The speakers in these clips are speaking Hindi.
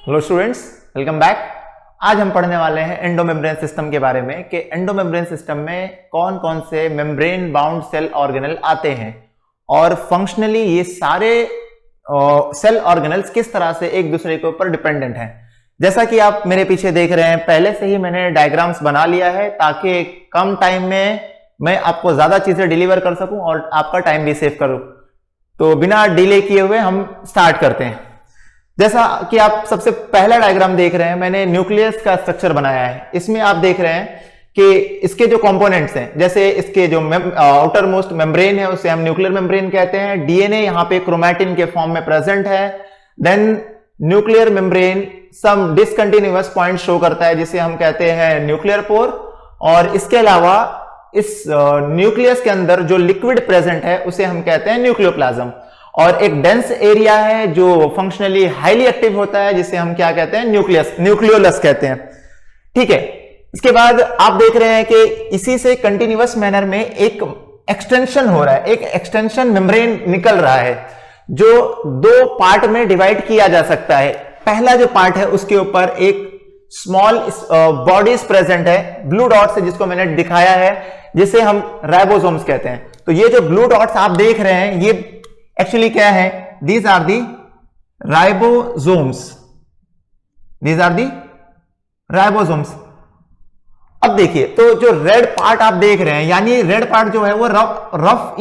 Hello students, welcome back. आज हम पढ़ने वाले हैं एंडोमेम्ब्रेन सिस्टम के बारे में कि एंडोमेम्ब्रेन सिस्टम में कौन कौन से मेम्ब्रेन बाउंड सेल ऑर्गेनल आते हैं और फंक्शनली ये सारे सेल ऑर्गेनल्स किस तरह से एक दूसरे के ऊपर डिपेंडेंट हैं। जैसा कि आप मेरे पीछे देख रहे हैं, पहले से ही मैंने डायग्राम्स बना लिया है ताकि कम टाइम में मैं आपको ज्यादा चीजें डिलीवर कर सकूं और आपका टाइम भी सेव करूं। तो बिना डिले किए हुए हम स्टार्ट करते हैं। जैसा कि आप सबसे पहला डायग्राम देख रहे हैं, मैंने न्यूक्लियस का स्ट्रक्चर बनाया है। इसमें आप देख रहे हैं कि इसके जो कंपोनेंट्स हैं, जैसे इसके जो आउटर मोस्ट मेम्ब्रेन है उसे हम न्यूक्लियर मेम्ब्रेन कहते हैं। डीएनए यहाँ पे क्रोमैटिन के फॉर्म में प्रेजेंट है। देन न्यूक्लियर मेम्ब्रेन सम डिसकंटिन्यूअस पॉइंट शो करता है जिसे हम कहते हैं न्यूक्लियर पोर। और इसके अलावा इस न्यूक्लियस के अंदर जो लिक्विड प्रेजेंट है उसे हम कहते हैं न्यूक्लियोप्लाज्म। और एक डेंस एरिया है जो फंक्शनली हाईली एक्टिव होता है जिसे हम क्या कहते हैं, न्यूक्लियोलस कहते हैं। ठीक है, इसके बाद आप देख रहे हैं कि इसी से कंटिन्यूअस मैनर में एक एक्सटेंशन हो रहा है, एक एक्सटेंशन मेम्ब्रेन निकल रहा है जो दो पार्ट में डिवाइड किया जा सकता है। पहला जो पार्ट है उसके ऊपर एक स्मॉल बॉडीज प्रेजेंट है, ब्लू डॉट्स है जिसको मैंने दिखाया है, जिसे हम राइबोसोम्स कहते हैं। तो ये जो ब्लू डॉट्स आप देख रहे हैं ये एक्चुअली क्या है, these are the ribosomes, these are the ribosomes. अब देखिए, तो जो रेड पार्ट आप देख रहे हैं, यानी रेड पार्ट जो है वो rough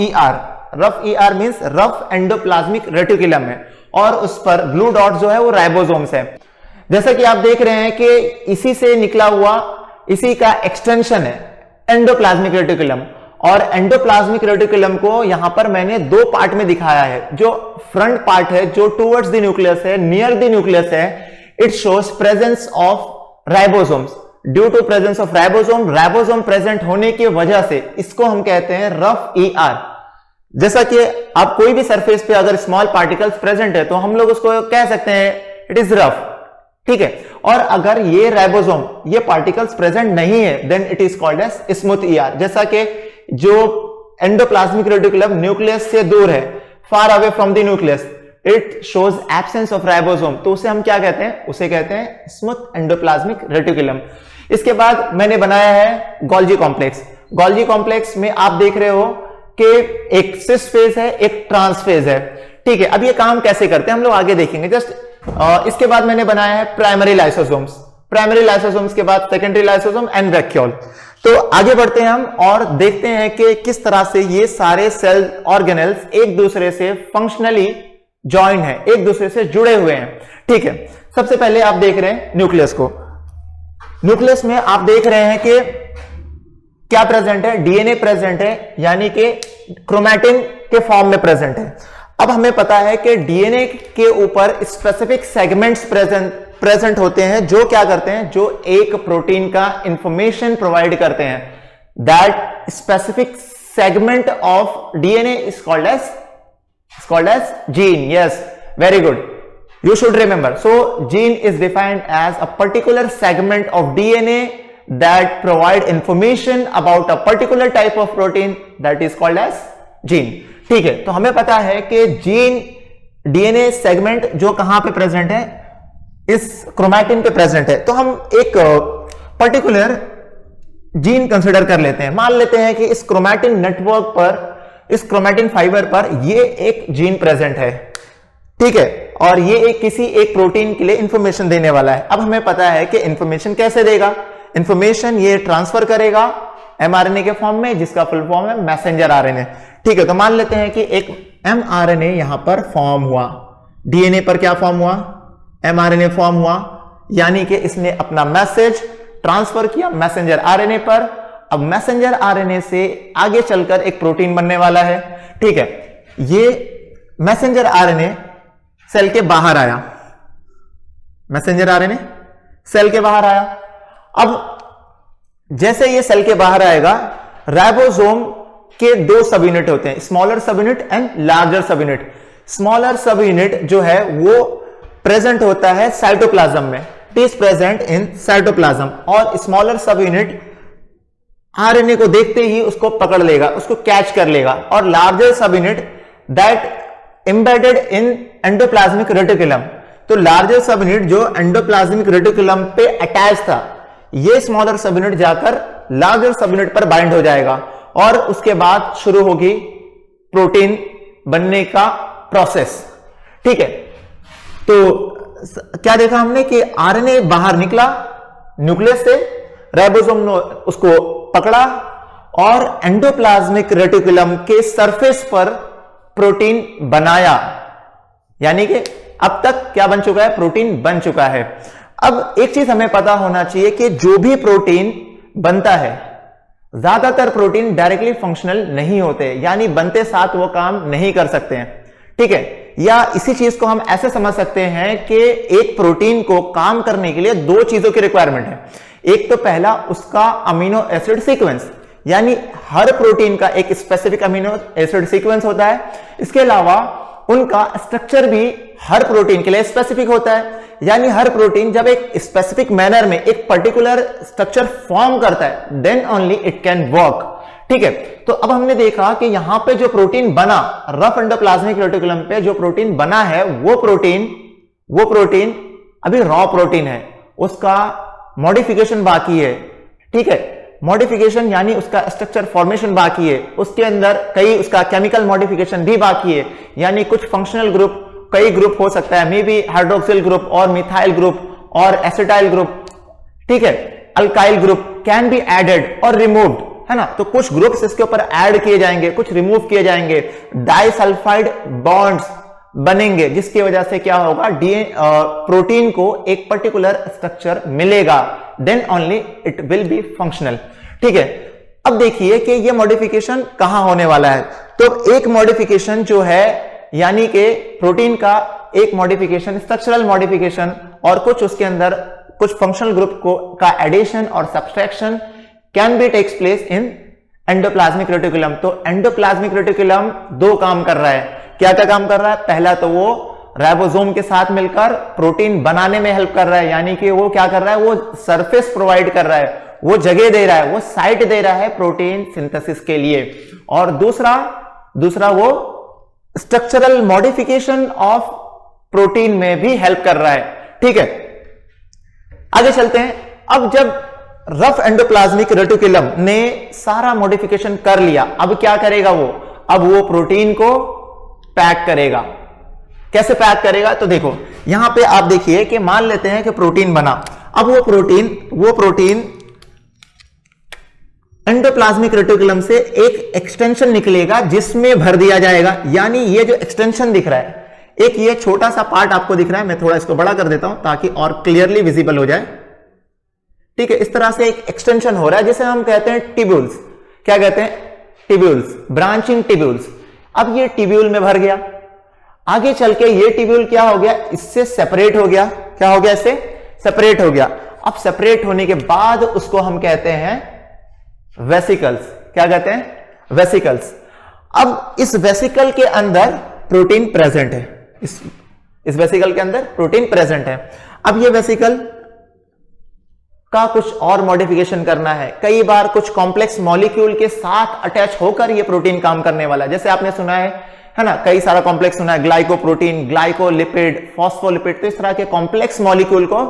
ER means rough endoplasmic reticulum है और उस पर ब्लू डॉट जो है वो राइबोसोम्स है। जैसा कि आप देख रहे हैं कि इसी से निकला हुआ इसी का एक्सटेंशन है एंडोप्लाज्मिक रेटिकुलम। और एंडोप्लाज्मिक रेटिकुलम को यहां पर मैंने दो पार्ट में दिखाया है। जो फ्रंट पार्ट है जो टुवर्ड्स द न्यूक्लियस है, नियर द न्यूक्लियस है, it shows presence of ribosomes. Due to presence of ribosome present होने की वजह से इसको हम कहते हैं रफ ईआर। जैसा कि आप कोई भी सरफेस पे अगर स्मॉल पार्टिकल्स प्रेजेंट है तो हम लोग उसको कह सकते हैं इट इज रफ। ठीक है, और अगर ये राइबोसोम ये पार्टिकल्स प्रेजेंट नहीं है then it is called as smooth ER. जैसा कि जो एंडोप्लाज्मिक रेटिकुलम न्यूक्लियस से दूर है, far away from the nucleus, it shows absence of ribosome, तो उसे हम क्या कहते हैं, उसे कहते हैं स्मूथ एंडोप्लाज्मिक रेटिकुलम। इसके बाद मैंने बनाया है गोल्जी कॉम्प्लेक्स। गोल्जी कॉम्प्लेक्स में आप देख रहे हो कि एक सिस फेज है, एक ट्रांस फेज है। ठीक है, अब ये काम कैसे करते हैं हम लोग आगे देखेंगे। जस्ट इसके बाद मैंने बनाया है प्राइमरी लाइसोसोम्स के बाद सेकेंडरी लाइसोसोम एंड वैक्यूल। तो आगे बढ़ते हैं हम और देखते हैं कि किस तरह से ये सारे सेल ऑर्गेनल्स एक दूसरे से फंक्शनली जॉइन है, एक दूसरे से जुड़े हुए हैं। ठीक है, सबसे पहले आप देख रहे हैं न्यूक्लियस को। न्यूक्लियस में आप देख रहे हैं कि क्या प्रेजेंट है, डीएनए प्रेजेंट है, यानी कि क्रोमैटिन के फॉर्म में प्रेजेंट है। अब हमें पता है कि डीएनए के ऊपर स्पेसिफिक सेगमेंट्स प्रेजेंट होते हैं जो क्या करते हैं, जो एक प्रोटीन का इंफॉर्मेशन प्रोवाइड करते हैं। That specific segment of DNA is called as gene. Yes, very good, you should remember. So gene is defined as a particular segment of DNA that provide information about a particular type of protein that is called as gene. ठीक है, तो हमें पता है कि जीन डीएनए सेगमेंट जो कहां पे प्रेजेंट है, इस क्रोमैटिन पे प्रेजेंट है। तो हम एक पर्टिकुलर जीन कंसिडर कर लेते हैं। मान लेते हैं कि इस क्रोमैटिन नेटवर्क पर, इस क्रोमैटिन फाइबर पर ये एक जीन प्रेजेंट है। ठीक है, और ये किसी एक प्रोटीन के लिए इंफॉर्मेशन देने वाला है। अब हमें पता है कि इंफॉर्मेशन कैसे देगा, इंफॉर्मेशन ये ट्रांसफर करेगा एमआरएनए के फॉर्म में, जिसका फुल फॉर्म है मैसेंजर आरएनए। ठीक है, तो मान लेते हैं कि एक एमआरएनए यहां पर फॉर्म हुआ, डीएनए पर क्या फॉर्म हुआ, एमआरएनए फॉर्म हुआ, यानी कि इसने अपना मैसेज ट्रांसफर किया मैसेंजर आरएनए पर। अब मैसेंजर आरएनए से आगे चलकर एक प्रोटीन बनने वाला है। ठीक है, ये मैसेंजर आरएनए सेल के बाहर आया, मैसेंजर आरएनए सेल के बाहर आया। अब जैसे ये सेल के बाहर आएगा, राइबोसोम के दो सब यूनिट होते हैं, स्मॉलर सब यूनिट एंड लार्जर सब यूनिट। स्मॉलर सब यूनिट जो है वो प्रेजेंट होता है साइटोप्लाज्म में, it is present in cytoplasm. और स्मॉलर सब यूनिट आरएनए को देखते ही उसको पकड़ लेगा, उसको कैच कर लेगा। और लार्जर सब unit that embedded in endoplasmic reticulum, तो लार्जर सब यूनिट जो एंडोप्लाज्मिक रेटिकुलम पे अटैच था, ये स्मॉलर सब यूनिट जाकर लार्जर सब यूनिट पर बाइंड हो जाएगा और उसके बाद शुरू होगी प्रोटीन बनने का प्रोसेस। ठीक है, तो क्या देखा हमने कि आरएनए बाहर निकला न्यूक्लियस से, राइबोसोम ने उसको पकड़ा और एंडोप्लाज्मिक रेटिकुलम के सरफेस पर प्रोटीन बनाया। यानी कि अब तक क्या बन चुका है, प्रोटीन बन चुका है। अब एक चीज हमें पता होना चाहिए कि जो भी प्रोटीन बनता है, ज्यादातर प्रोटीन डायरेक्टली फंक्शनल नहीं होते, यानी बनते साथ वो काम नहीं कर सकते हैं। ठीक है, या इसी चीज को हम ऐसे समझ सकते हैं कि एक प्रोटीन को काम करने के लिए दो चीजों की रिक्वायरमेंट है। एक तो पहला उसका अमीनो एसिड सीक्वेंस, यानी हर प्रोटीन का एक स्पेसिफिक अमीनो एसिड सीक्वेंस होता है। इसके अलावा उनका स्ट्रक्चर भी हर प्रोटीन के लिए स्पेसिफिक होता है, यानी हर प्रोटीन जब एक स्पेसिफिक मैनर में एक पर्टिकुलर स्ट्रक्चर फॉर्म करता है, then only it can work. ठीक है, तो अब हमने देखा कि यहां पे जो प्रोटीन बना, रफ एंडोप्लाज्मिक रेटिकुलम पे जो प्रोटीन बना है, वो प्रोटीन अभी रॉ प्रोटीन है, उसका मॉडिफिकेशन बाकी है। ठीक है, मॉडिफिकेशन यानी उसका स्ट्रक्चर फॉर्मेशन बाकी है, उसके अंदर कई उसका केमिकल मॉडिफिकेशन भी बाकी है, यानी कुछ फंक्शनल ग्रुप, कई ग्रुप हो सकता है, मे बी हाइड्रोक्सिल ग्रुप और मिथाइल ग्रुप और एसिटाइल ग्रुप। ठीक है, alkyl group can be added और रिमूव्ड, है ना। तो कुछ ग्रुप्स इसके ऊपर ऐड किए जाएंगे, कुछ रिमूव किए जाएंगे, डाइसल्फाइड बॉन्ड्स बनेंगे, जिसकी वजह से क्या होगा, प्रोटीन को एक पर्टिकुलर स्ट्रक्चर मिलेगा, then only it will be functional. ठीक है, अब देखिए कि ये मॉडिफिकेशन कहां होने वाला है। तो एक मॉडिफिकेशन जो है, यानी कि प्रोटीन का एक मॉडिफिकेशन, स्ट्रक्चरल मॉडिफिकेशन, और कुछ उसके अंदर कुछ फंक्शनल ग्रुप को का एडिशन और subtraction can be takes place in endoplasmic reticulum. तो एंडोप्लाज्मिक रेटिकुलम दो काम कर रहा है। क्या क्या काम कर रहा है? पहला तो वो राइबोसोम के साथ मिलकर प्रोटीन बनाने में हेल्प कर रहा है, यानी कि वो क्या कर रहा है, वो सरफेस प्रोवाइड कर रहा है, वो जगह दे रहा है, वो साइट दे रहा है प्रोटीन सिंथेसिस के लिए। और दूसरा वो स्ट्रक्चरल मॉडिफिकेशन ऑफ प्रोटीन में भी हेल्प कर रहा है। ठीक है, आगे चलते हैं। अब जब रफ एंडोप्लाज्मिक रेटिकुलम ने सारा मॉडिफिकेशन कर लिया, अब क्या करेगा वो? अब वो प्रोटीन को पैक करेगा। कैसे पैक करेगा? तो देखो यहां पे आप देखिए कि मान लेते हैं कि प्रोटीन बना। अब वो प्रोटीन एंडोप्लाज्मिक रेटिकुलम से एक एक्सटेंशन निकलेगा जिसमें भर दिया जाएगा। यानी ये जो एक्सटेंशन दिख रहा है, एक ये छोटा सा पार्ट आपको दिख रहा है, मैं थोड़ा इसको बड़ा कर देता हूं ताकि और क्लियरली विजिबल हो जाए। ठीक है, इस तरह से एक एक्सटेंशन हो रहा है जिसे हम कहते हैं टिब्यूल्स। क्या कहते हैं? Tubules, branching tubules. अब ये टिब्यूल में भर गया, आगे चल के ये टिब्यूल क्या हो गया, इससे सेपरेट हो गया। क्या हो गया? इससे सेपरेट हो गया। अब सेपरेट होने के बाद उसको हम कहते हैं वेसिकल्स। क्या कहते हैं? वेसिकल्स। अब इस वेसिकल के अंदर प्रोटीन प्रेजेंट है, इस वेसिकल के अंदर प्रोटीन प्रेजेंट है। अब ये वेसिकल का कुछ और मॉडिफिकेशन करना है। कई बार कुछ कॉम्प्लेक्स मॉलिक्यूल के साथ अटैच होकर ये प्रोटीन काम करने वाला है। जैसे आपने सुना है ना, कई सारा कॉम्प्लेक्स सुना है, ग्लाइकोप्रोटीन, ग्लाइकोलिपिड, फॉस्फोलिपिड। तो इस तरह के कॉम्प्लेक्स मॉलिक्यूल को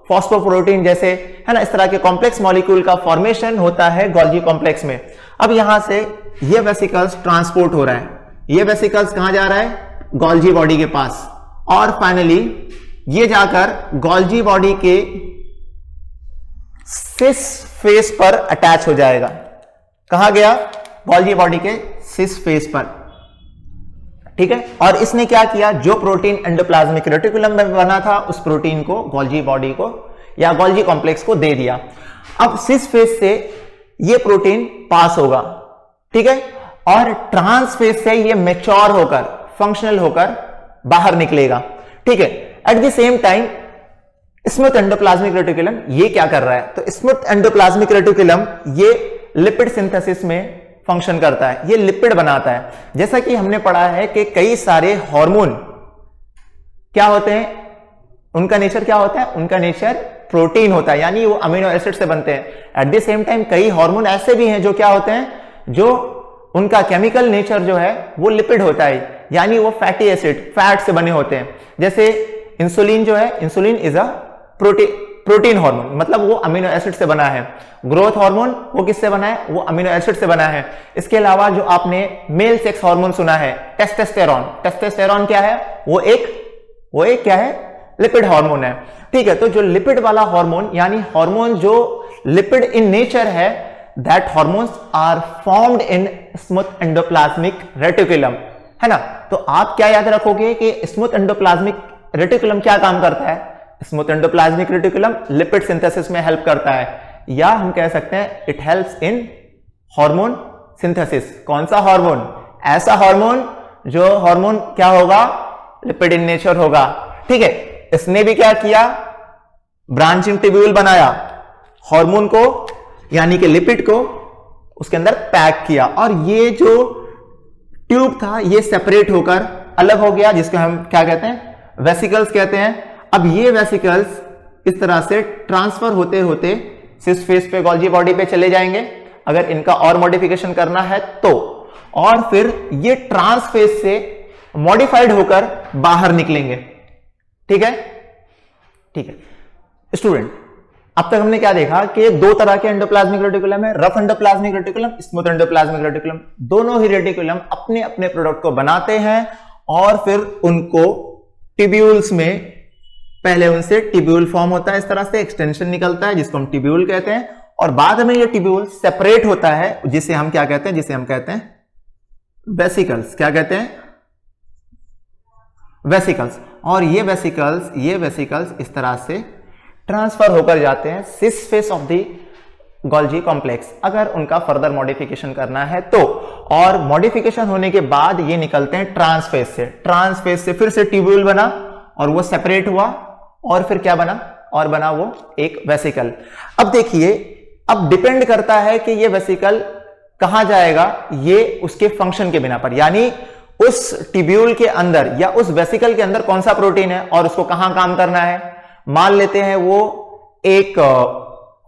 फॉस्फोप्रोटीन जैसे, है ना, इस तरह के कॉम्प्लेक्स मॉलिक्यूल का फॉर्मेशन होता है गोल्गी कॉम्प्लेक्स में। अब यहां से ये वेसिकल्स ट्रांसपोर्ट हो रहा है, ये वेसिकल्स कहां जा रहा है? गोल्गी बॉडी के पास। और फाइनली ये जाकर गोल्गी बॉडी के सिस फेस पर अटैच हो जाएगा। कहां गया? गोल्गी बॉडी के सिस फेस पर। ठीक है, और इसने क्या किया, जो प्रोटीन एंडोप्लाज्मिक रेटिकुलम में बना था उस प्रोटीन को गोल्गी बॉडी को या गोल्गी कॉम्प्लेक्स को दे दिया। अब सिस फेस से ये प्रोटीन पास होगा। ठीक है, और ट्रांस फेस से ये मैच्योर होकर, फंक्शनल होकर बाहर निकलेगा। ठीक है, at the same time smooth endoplasmic reticulum ये क्या कर रहा है? तो स्मूथ एंडोप्लाज्मिक रेटिकुलम ये लिपिड सिंथेसिस में फंक्शन करता है, ये लिपिड बनाता है। जैसा कि हमने पढ़ा है कि कई सारे हार्मोन क्या होते हैं, उनका नेचर क्या होता है? उनका नेचर प्रोटीन होता है, यानी वो अमीनो एसिड से बनते हैं। एट द सेम टाइम कई हार्मोन ऐसे भी हैं जो क्या होते हैं, जो उनका केमिकल नेचर जो है वो लिपिड होता है, यानी वो फैटी एसिड, फैट से बने होते हैं। जैसे इंसुलिन जो है, insulin is a protein hormone, मतलब वो अमीनो एसिड से बना है। ग्रोथ हार्मोन वो किससे बना है, वो अमीनो एसिड से बना है। इसके अलावा जो आपने मेल सेक्स हार्मोन सुना है टेस्टोस्टेरोन, टेस्टोस्टेरोन क्या है, वो एक क्या है, लिपिड हार्मोन है। ठीक है, तो जो लिपिड वाला हार्मोन यानी हार्मोन जो लिपिड इन नेचर है, that hormones are formed in smooth endoplasmic reticulum, है ना। तो आप क्या याद रखोगे कि स्मूथ एंडोप्लाज्मिक रेटिकुलम क्या काम करता है, smooth endoplasmic reticulum lipid synthesis में हेल्प करता है, या हम कह सकते हैं it helps in hormone synthesis. कौन सा हार्मोन, ऐसा हार्मोन जो हार्मोन क्या होगा, लिपिड इन नेचर होगा। ठीक है, इसने भी क्या किया, ब्रांचिंग ट्यूब्यूल बनाया, हार्मोन को यानी कि लिपिड को उसके अंदर पैक किया, और ये जो ट्यूब था ये सेपरेट होकर अलग हो गया, जिसको हम क्या कहते हैं, वेसिकल्स कहते हैं। अब ये वेसिकल्स इस तरह से ट्रांसफर होते होते सिस फेस पे, गोल्जी बॉडी पे चले जाएंगे अगर इनका और मॉडिफिकेशन करना है तो, और फिर ये ट्रांसफेस से मॉडिफाइड होकर बाहर निकलेंगे। ठीक है, ठीक है स्टूडेंट, अब तक हमने क्या देखा कि दो तरह के एंडोप्लाज्मिक रेटिकुलम है, rough endoplasmic reticulum, smooth endoplasmic reticulum. दोनों ही रेटिकुलम अपने अपने प्रोडक्ट को बनाते हैं और फिर उनको ट्यूब्यूल्स में, पहले उनसे ट्यूब्यूल फॉर्म होता है, इस तरह से एक्सटेंशन निकलता है जिसको हम ट्यूब्यूल कहते हैं, और बाद में ये ट्यूब्यूल सेपरेट होता है जिसे हम क्या कहते हैं, जिसे हम कहते हैं वेसिकल्स। क्या कहते हैं, वेसिकल्स। और ये वेसिकल्स इस तरह से ट्रांसफर होकर जाते हैं cis face of the Golgi complex, अगर उनका फर्दर मॉडिफिकेशन करना है तो। और मॉडिफिकेशन होने के बाद ये निकलते हैं ट्रांसफेस से, ट्रांसफेस से फिर से ट्यूब्यूल बना और वो सेपरेट हुआ, और फिर क्या बना, और बना वो एक वेसिकल। अब देखिए, अब डिपेंड करता है कि ये वेसिकल कहां जाएगा, ये उसके फंक्शन के बिना पर, यानी उस ट्यूब्यूल के अंदर या उस वेसिकल के अंदर कौन सा प्रोटीन है और उसको कहां काम करना है। मान लेते हैं वो एक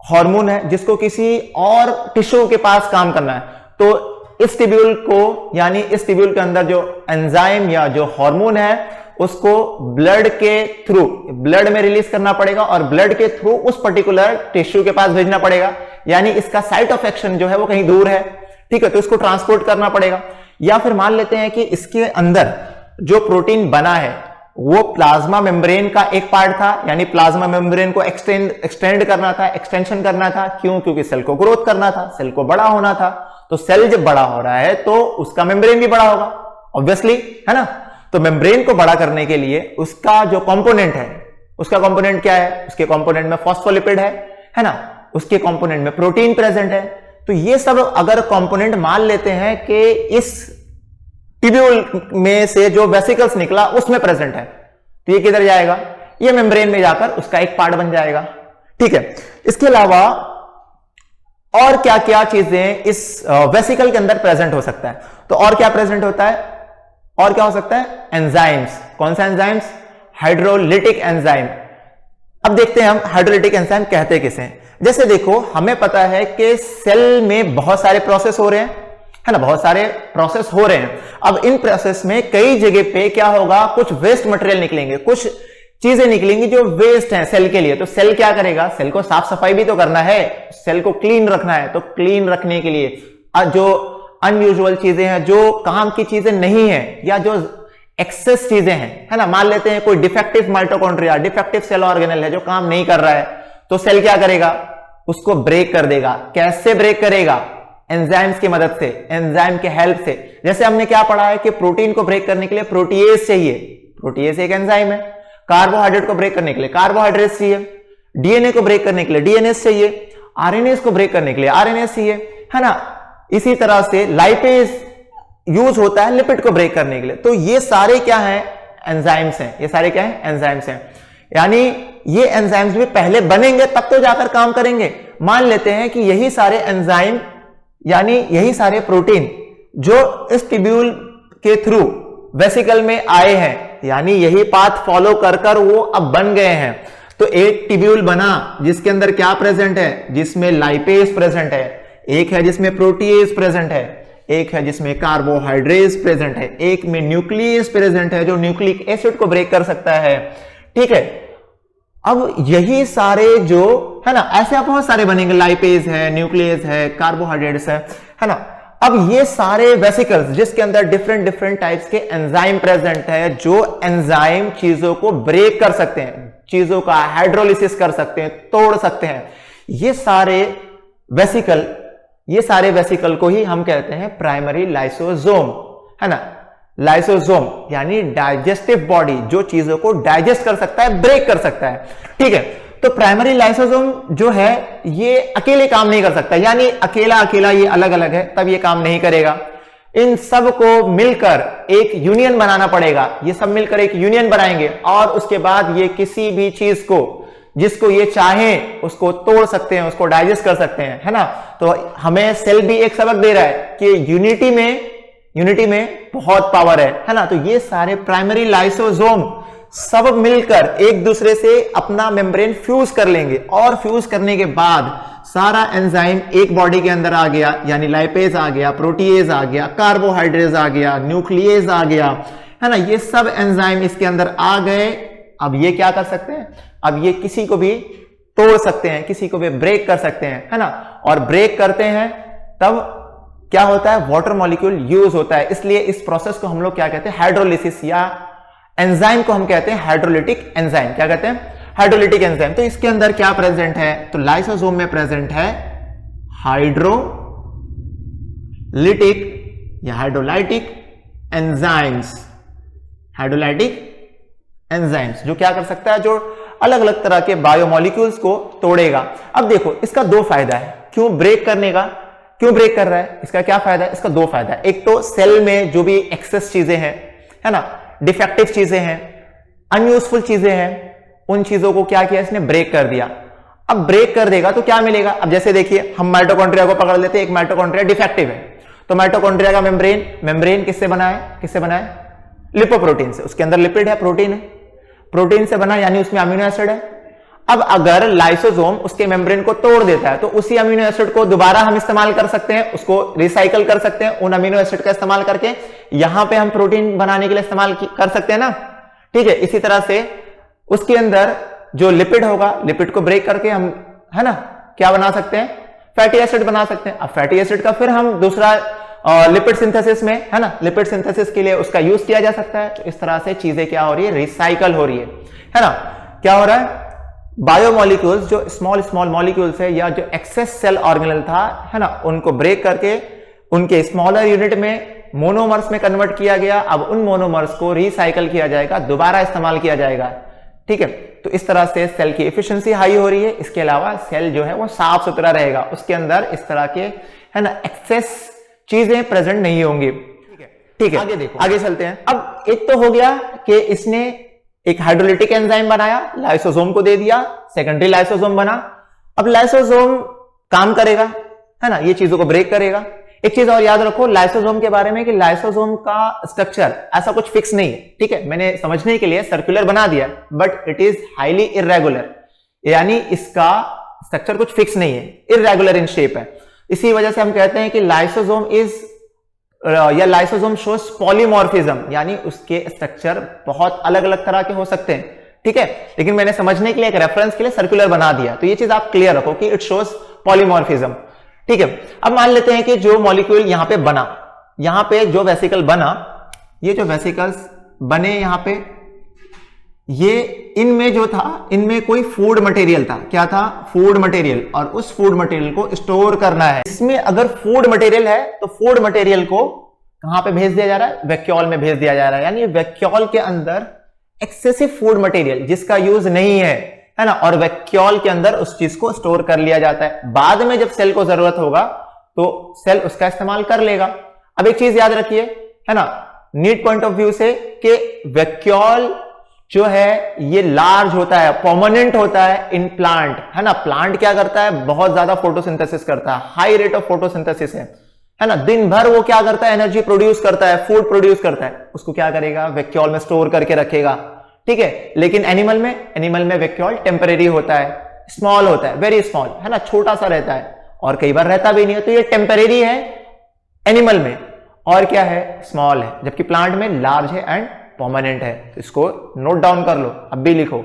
हार्मोन है जिसको किसी और टिश्यू के पास काम करना है, तो इस ट्यूब्यूल को, यानी इस ट्यूब्यूल के अंदर जो एंजाइम या जो हार्मोन है उसको ब्लड के थ्रू, ब्लड में रिलीज करना पड़ेगा और ब्लड के थ्रू उस पर्टिकुलर टिश्यू के पास भेजना पड़ेगा, यानी इसका साइट ऑफ एक्शन जो है वो कहीं दूर है। ठीक है, तो इसको ट्रांसपोर्ट करना पड़ेगा। या फिर मान लेते हैं कि इसके अंदर जो प्रोटीन बना है वो प्लाज्मा मेम्ब्रेन का एक पार्ट था, यानी प्लाज्मा मेम्ब्रेन को एक्सटेंड करना था, एक्सटेंशन करना था। क्यों, क्योंकि सेल को ग्रोथ करना था, सेल को बड़ा होना था। तो सेल जब बड़ा हो रहा है तो उसका मेम्ब्रेन भी बड़ा होगा, ऑब्वियसली, है ना। तो मेम्ब्रेन को बड़ा करने के लिए उसका जो कंपोनेंट है, उसका कंपोनेंट क्या है, उसके कंपोनेंट में फॉस्फोलिपिड है ना, उसके कंपोनेंट में प्रोटीन प्रेजेंट है। तो ये सब अगर कंपोनेंट मान लेते हैं कि इस ट्यूब्यूल में से जो वेसिकल्स निकला उसमें प्रेजेंट है, तो ये किधर जाएगा, ये मेम्ब्रेन में जाकर उसका एक पार्ट बन जाएगा। ठीक है, इसके अलावा और क्या क्या चीजें इस वेसिकल के अंदर प्रेजेंट हो सकता है, तो और क्या प्रेजेंट होता है, और क्या हो सकता है, एंजाइम्स। कौन सा एंजाइम्स, हाइड्रोलिटिक एंजाइम। अब देखते हैं हम हाइड्रोलिटिक एंजाइम कहते किसे हैं। जैसे देखो, हमें पता है कि सेल में बहुत सारे प्रोसेस हो रहे हैं, है ना, बहुत सारे प्रोसेस हो रहे हैं। अब इन प्रोसेस में कई जगह पे क्या होगा, कुछ वेस्ट मटेरियल निकलेंगे, कुछ चीजें निकलेंगी जो वेस्ट हैं सेल के लिए। तो सेल क्या करेगा, सेल को साफ सफाई भी तो करना है, सेल को क्लीन रखना है। तो क्लीन रखने के लिए जो अनयूजुअल चीजें हैं, जो काम की चीजें नहीं है, या जो एक्सेस चीजें हैं, है ना, मान लेते हैं कोई defective mitochondria, defective cell organelle है जो काम नहीं कर रहा है, तो सेल क्या करेगा, उसको ब्रेक कर देगा। कैसे ब्रेक करेगा, एंजाइम्स की मदद से, एंजाइम के हेल्प से। जैसे हमने क्या पढ़ा है कि प्रोटीन को ब्रेक करने के लिए प्रोटीएज चाहिए, प्रोटीएज एक एंजाइम है। कार्बोहाइड्रेट को ब्रेक करने के लिए कार्बोहाइड्रेट चाहिए, डीएनए को ब्रेक करने के लिए डीएनएस चाहिए, आरएनएस को ब्रेक करने के लिए आरएनएस चाहिए, है ना। इसी तरह से लाइपेज यूज होता है लिपिड को ब्रेक करने के लिए। तो ये सारे क्या हैं, एंजाइम्स हैं, ये सारे क्या हैं, एंजाइम्स हैं। यानी ये एंजाइम्स भी पहले बनेंगे तब तो जाकर काम करेंगे। मान लेते हैं कि यही सारे एंजाइम, यानी यही सारे प्रोटीन जो इस ट्यूब्यूल के थ्रू वेसिकल में आए हैं, यानी यही पाथ फॉलो कर कर वो अब बन गए हैं। तो एक ट्यूब्यूल बना जिसके अंदर क्या प्रेजेंट है, जिसमें लाइपेज प्रेजेंट है, एक है जिसमें प्रोटीएज प्रेजेंट है, एक है जिसमें कार्बोहाइड्रेट प्रेजेंट है, एक में न्यूक्लियस प्रेजेंट है जो न्यूक्लिक एसिड को ब्रेक कर सकता है। ठीक है। अब यही सारे जो है ना, ऐसे आप बहुत सारे बनेंगे, लाइपेज है, न्यूक्लियस है, कार्बोहाइड्रेट्स है ना। अब ये सारे वेसिकल्स जिसके अंदर डिफरेंट डिफरेंट टाइप्स के एंजाइम प्रेजेंट है, जो एंजाइम चीजों को ब्रेक कर सकते हैं, चीजों का हाइड्रोलिसिस कर सकते हैं, तोड़ सकते हैं। ये सारे वेसिकल को ही हम कहते हैं प्राइमरी लाइसोसोम, है ना। लाइसोसोम यानी डाइजेस्टिव बॉडी, जो चीजों को डाइजेस्ट कर सकता है, ब्रेक कर सकता है, ठीक है। तो प्राइमरी लाइसोसोम जो है ये अकेले काम नहीं कर सकता, यानी अकेला ये अलग अलग है तब ये काम नहीं करेगा। इन सब को मिलकर एक यूनियन बनाना पड़ेगा, ये सब मिलकर एक यूनियन बनाएंगे और उसके बाद ये किसी भी चीज को जिसको ये चाहें उसको तोड़ सकते हैं, उसको डाइजेस्ट कर सकते हैं, है ना। तो हमें सेल भी एक सबक दे रहा है कि यूनिटी में बहुत पावर है ना। तो ये सारे प्राइमरी लाइसोसोम सब मिलकर एक दूसरे से अपना मेम्ब्रेन फ्यूज कर लेंगे और फ्यूज करने के बाद सारा एंजाइम एक बॉडी के अंदर आ गया, यानी लाइपेज आ गया, प्रोटीएज आ गया, कार्बोहाइड्रेट्स आ गया, न्यूक्लियस आ गया, है ना। ये सब एंजाइम इसके अंदर आ गए। अब ये क्या कर सकते हैं, अब ये किसी को भी तोड़ सकते हैं, किसी को भी ब्रेक कर सकते हैं, है ना। और ब्रेक करते हैं तब क्या होता है, वाटर मॉलिक्यूल यूज होता है। इसलिए इस प्रोसेस को हम लोग क्या कहते हैं, हाइड्रोलिसिस, या एंजाइम को हम कहते हैं हाइड्रोलिटिक एंजाइम। क्या कहते हैं, हाइड्रोलिटिक एंजाइम। तो इसके अंदर क्या प्रेजेंट है, तो लाइसोसोम में प्रेजेंट है हाइड्रोलिटिक या हाइड्रोलाइटिक एंजाइम्स, हाइड्रोलाइटिक एंजाइम्स जो क्या कर सकता है, जो अलग अलग तरह के बायोमोलिक्यूल्स को तोड़ेगा। अब देखो इसका दो फायदा है, क्यों ब्रेक कर रहा है, इसका क्या फायदा है, इसका दो फायदा है। एक तो सेल में जो भी एक्सेस चीजें हैं, है ना, डिफेक्टिव चीजें हैं, अनयूजफुल चीजें हैं, उन चीजों को क्या किया इसने, ब्रेक कर दिया। अब ब्रेक कर देगा तो क्या मिलेगा, अब जैसे देखिए हम माइटोकॉन्ड्रिया को पकड़ लेते हैं, एक माइटोकॉन्ड्रिया डिफेक्टिव है, तो माइटोकॉन्ड्रिया का मेम्ब्रेन किससे बना है, लिपोप्रोटीन से। उसके अंदर लिपिड है, प्रोटीन से बना, यानी उसमें अमीनो एसिड है। अब अगर लाइसोसोम उसके मेम्ब्रेन को तोड़ देता है तो उसी अमीनो एसिड को दोबारा हम इस्तेमाल कर सकते हैं, उसको रिसाइकल कर सकते हैं, उन अमीनो एसिड का इस्तेमाल करके यहां पे हम प्रोटीन बनाने के लिए इस्तेमाल कर सकते हैं ना, ठीक है। इसी तरह से उसके अंदर जो लिपिड होगा, लिपिड को ब्रेक करके हम, है ना, क्या बना सकते हैं, फैटी एसिड बना सकते हैं। अब फैटी एसिड का फिर हम दूसरा लिपिड सिंथेसिस में, है ना, लिपिड सिंथेसिस के लिए उसका यूज किया जा सकता है। तो इस तरह से चीजें क्या हो रही है, रिसाइकल हो रही है ना। क्या हो रहा है, बायोमोलिक्यूल्स जो स्मॉल मॉलिक्यूल्स है, या जो एक्सेस सेल ऑर्गेनेल था, है ना, उनको ब्रेक करके उनके स्मॉलर यूनिट में मोनोमर्स में कन्वर्ट किया गया। अब उन मोनोमर्स को रिसाइकल किया जाएगा, दोबारा इस्तेमाल किया जाएगा, ठीक है। तो इस तरह से सेल की एफिशिएंसी हाई हो रही है। इसके अलावा सेल जो है वो साफ सुथरा रहेगा, उसके अंदर इस तरह के, है ना, एक्सेस चीजें प्रेजेंट नहीं होंगी, ठीक है। आगे देखो, आगे चलते हैं। अब एक तो हो गया कि इसने एक हाइड्रोलिटिक एंजाइम बनाया, लाइसोसोम को दे दिया, सेकेंडरी लाइसोसोम बना। अब लाइसोसोम काम करेगा, है ना, ये चीजों को ब्रेक करेगा। एक चीज और याद रखो लाइसोसोम के बारे में कि लाइसोसोम का स्ट्रक्चर ऐसा कुछ फिक्स नहीं है, ठीक है। मैंने समझने के लिए सर्कुलर बना दिया, but it is highly irregular, यानी इसका स्ट्रक्चर कुछ फिक्स नहीं है, इरेगुलर इन शेप है। इसी वजह से हम कहते हैं कि लाइसोसोम शोज पॉलीमॉर्फिज्म, यानी उसके स्ट्रक्चर बहुत अलग अलग तरह के हो सकते हैं, ठीक है। लेकिन मैंने समझने के लिए, एक रेफरेंस के लिए सर्कुलर बना दिया, तो ये चीज आप क्लियर रखो कि इट शोज पॉलीमॉर्फिज्म, ठीक है। अब मान लेते हैं कि जो मॉलिक्यूल यहां पे बना, यहां पे जो वेसिकल बना, ये जो वेसिकल्स बने यहां पे, ये इनमें जो था, इनमें कोई फूड मटेरियल था। क्या था, फूड मटेरियल, और उस फूड मटेरियल को स्टोर करना है। इसमें अगर फूड मटेरियल है तो फूड मटेरियल को कहां पे भेज दिया जा रहा है, वैक्यूल में भेज दिया जा रहा है। यानी वैक्यूल के अंदर एक्सेसिव फूड मटेरियल जिसका यूज नहीं है ना, और वैक्यूल के अंदर उस चीज को स्टोर कर लिया जाता है। बाद में जब सेल को जरूरत होगा तो सेल उसका इस्तेमाल कर लेगा। अब एक चीज याद रखिए, है ना, नीड पॉइंट ऑफ व्यू से, कि वैक्यूल जो है ये लार्ज होता है, परमानेंट होता है इन प्लांट, है ना। प्लांट क्या करता है, बहुत ज्यादा फोटोसिंथेसिस करता है, हाई रेट ऑफ फोटोसिंथेसिस है ना। दिन भर वो क्या करता है, एनर्जी प्रोड्यूस करता है, फूड प्रोड्यूस करता है, उसको क्या करेगा, वैक्यूल में स्टोर करके रखेगा, ठीक है। लेकिन एनिमल में वैक्यूल टेम्परेरी होता है, स्मॉल होता है, वेरी स्मॉल, है ना, छोटा सा रहता है, और कई बार रहता भी नहीं है। तो ये टेम्परेरी है एनिमल में, और क्या है, स्मॉल है, जबकि प्लांट में लार्ज है एंड परमानेंट है, इसको नोट डाउन कर लो, अब भी लिखो,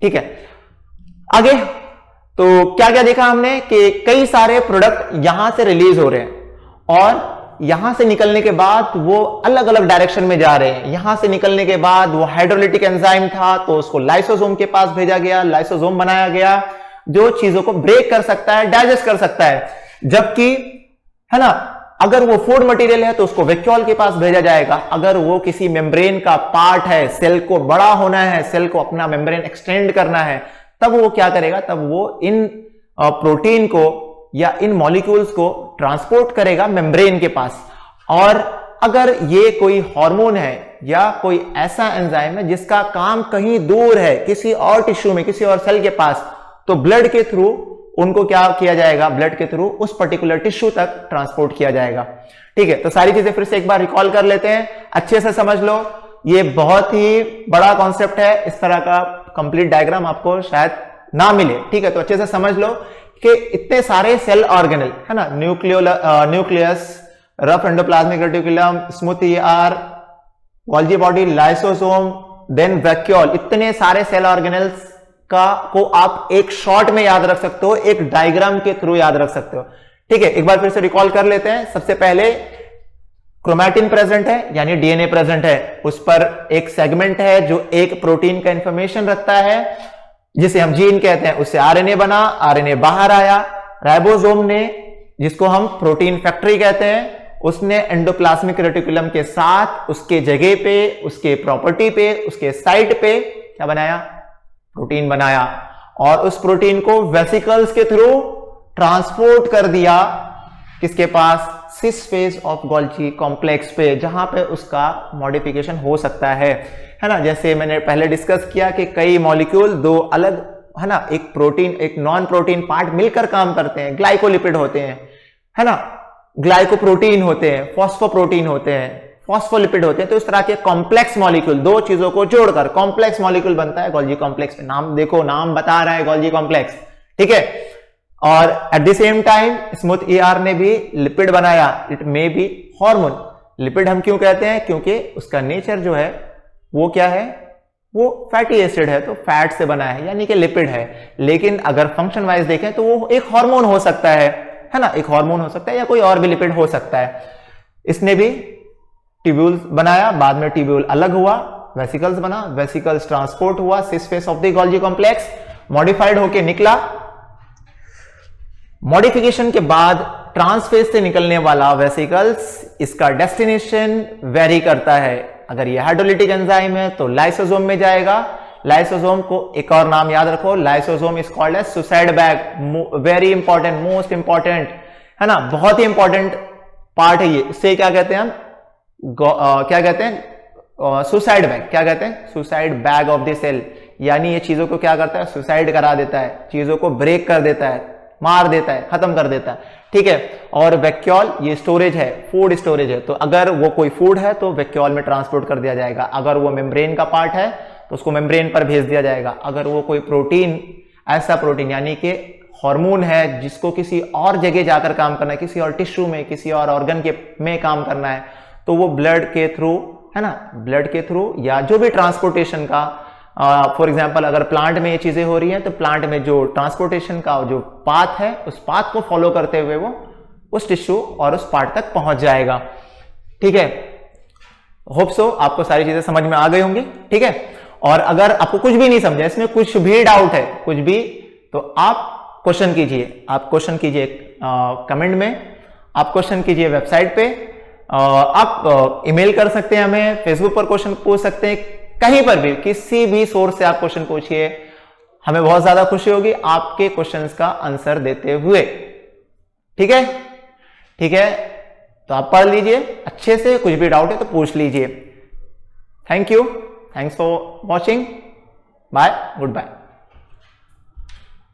ठीक है। आगे तो क्या क्या देखा हमने कि कई सारे प्रोडक्ट यहां से रिलीज हो रहे हैं और यहां से निकलने के बाद वो अलग अलग डायरेक्शन में जा रहे हैं। यहां से निकलने के बाद वो हाइड्रोलिटिक एंजाइम था तो उसको लाइसोसोम के पास भेजा गया, लाइसोसोम बनाया गया जो चीजों को ब्रेक कर सकता है, डाइजेस्ट कर सकता है। जबकि है ना, अगर वो फूड मटेरियल है तो उसको वैक्यूल के पास भेजा जाएगा। अगर वो किसी मेम्ब्रेन का पार्ट है, सेल को बड़ा होना है, सेल को अपना मेम्ब्रेन एक्सटेंड करना है, तब वो क्या करेगा, तब वो इन प्रोटीन को या इन मॉलिक्यूल्स को ट्रांसपोर्ट करेगा मेम्ब्रेन के पास। और अगर ये कोई हार्मोन है या कोई ऐसा एंजाइम है जिसका काम कहीं दूर है, किसी और टिश्यू में, किसी और सेल के पास, तो ब्लड के थ्रू उनको क्या किया जाएगा, ब्लड के थ्रू उस पर्टिकुलर टिश्यू तक ट्रांसपोर्ट किया जाएगा। ठीक है, तो सारी चीजें फिर से एक बार रिकॉल कर लेते हैं, अच्छे से समझ लो। ये बहुत ही बड़ा कॉन्सेप्ट है, इस तरह का कंप्लीट डायग्राम आपको शायद ना मिले। ठीक है, तो अच्छे से समझ लो कि इतने सारे सेल ऑर्गेनल है ना, nucleus, rough endoplasmic reticulum, smooth ER, Golgi body, lysosome, then vacuole, इतने सारे सेल ऑर्गेनल्स को आप एक शॉट में याद रख सकते हो, एक डायग्राम के थ्रू याद रख सकते हो। ठीक है, एक बार फिर से रिकॉल कर लेते हैं। सबसे पहले क्रोमैटिन प्रेजेंट है यानी डीएनए प्रेजेंट है, उस पर एक सेगमेंट है जो एक प्रोटीन का इंफॉर्मेशन रखता है जिसे हम जीन कहते हैं, उससे आरएनए बना, आरएनए बाहर आया, राइबोसोम ने, जिसको हम प्रोटीन फैक्ट्री कहते हैं, उसने एंडोप्लाज्मिक रेटिकुलम के साथ उसके जगह पे, उसके प्रॉपर्टी पे, उसके साइट पे क्या बनाया, प्रोटीन बनाया। और उस प्रोटीन को वेसिकल्स के थ्रू ट्रांसपोर्ट कर दिया किसके पास, सिस फेज ऑफ गोल्जी कॉम्प्लेक्स पे, जहां पे उसका मॉडिफिकेशन हो सकता है ना। जैसे मैंने पहले डिस्कस किया कि कई मॉलिक्यूल दो अलग है ना, एक प्रोटीन एक नॉन प्रोटीन पार्ट मिलकर काम करते हैं, ग्लाइकोलिपिड होते हैं है ना, ग्लाइकोप्रोटीन होते हैं, फॉस्फोप्रोटीन होते हैं, फॉस्फोलिपिड होते हैं। तो इस तरह के कॉम्प्लेक्स मॉलिक्यूल, दो चीजों को जोड़कर कॉम्प्लेक्स मॉलिक्यूल बनता है गोल्जी कॉम्प्लेक्स। नाम देखो, नाम बता रहा है गोल्जी कॉम्प्लेक्स। ठीक है, और at the same time smooth ER ने भी लिपिड बनाया, it may be hormone. Lipid हम क्यों कहते हैं, क्योंकि उसका नेचर जो है वो क्या है, वो फैटी एसिड है, तो फैट से बना है यानी कि लिपिड है। लेकिन अगर फंक्शन वाइज देखें तो वो एक हार्मोन हो सकता है ना, एक हार्मोन हो सकता है या कोई और भी लिपिड हो सकता है। इसने भी ट्यूब्यूल्स बनाया, बाद में ट्यूब्यूल अलग हुआ, वेसिकल्स बना, वेसिकल्स ट्रांसपोर्ट हुआ, cis face of the Golgi complex, modified होके निकला। मॉडिफिकेशन के बाद ट्रांसफेज से निकलने वाला वेसिकल्स, इसका डेस्टिनेशन वेरी करता है। अगर ये हाइड्रोलिटिक एंजाइम है तो लाइसोसोम में जाएगा। लाइसोसोम को एक और नाम याद रखो, lysosome is called as suicide bag. Very important, most important है ना, बहुत ही इंपॉर्टेंट पार्ट है ये। इससे क्या कहते हैं हम, क्या कहते हैं, सुसाइड बैग। क्या कहते हैं, suicide bag of the cell. यानी ये चीजों को क्या करता है, सुसाइड करा देता है, चीजों को ब्रेक कर देता है, मार देता है, खत्म कर देता है। ठीक है, और वैक्यूल ये स्टोरेज है, फूड स्टोरेज है। तो अगर वो कोई फूड है तो वैक्यूल में ट्रांसपोर्ट कर दिया जाएगा। अगर वो मेम्ब्रेन का पार्ट है तो उसको मेम्ब्रेन पर भेज दिया जाएगा। अगर वो कोई प्रोटीन, ऐसा प्रोटीन यानी कि हार्मोन है जिसको किसी और जगह जाकर काम करना है, किसी और टिश्यू में, किसी और ऑर्गन के में काम करना है, तो वो ब्लड के थ्रू है ना, ब्लड के थ्रू या जो भी ट्रांसपोर्टेशन का, फॉर एग्जांपल अगर प्लांट में ये चीजें हो रही हैं तो प्लांट में जो ट्रांसपोर्टेशन का जो पाथ है, उस पाथ को फॉलो करते हुए वो उस टिश्यू और उस पार्ट तक पहुंच जाएगा। ठीक है, होप सो आपको सारी चीजें समझ में आ गई होंगी। ठीक है, और अगर आपको कुछ भी नहीं समझा, इसमें कुछ भी डाउट है, कुछ भी, तो आप क्वेश्चन कीजिए, आप क्वेश्चन कीजिए कमेंट में, आप क्वेश्चन कीजिए वेबसाइट पे, आप ईमेल कर सकते हैं हमें, फेसबुक पर क्वेश्चन पूछ सकते हैं, कहीं पर भी, किसी भी सोर्स से आप क्वेश्चन पूछिए, हमें बहुत ज्यादा खुशी होगी आपके क्वेश्चंस का आंसर देते हुए। ठीक है, ठीक है, तो आप पढ़ लीजिए अच्छे से, कुछ भी डाउट है तो पूछ लीजिए। Thank you, thanks for watching, bye, good bye.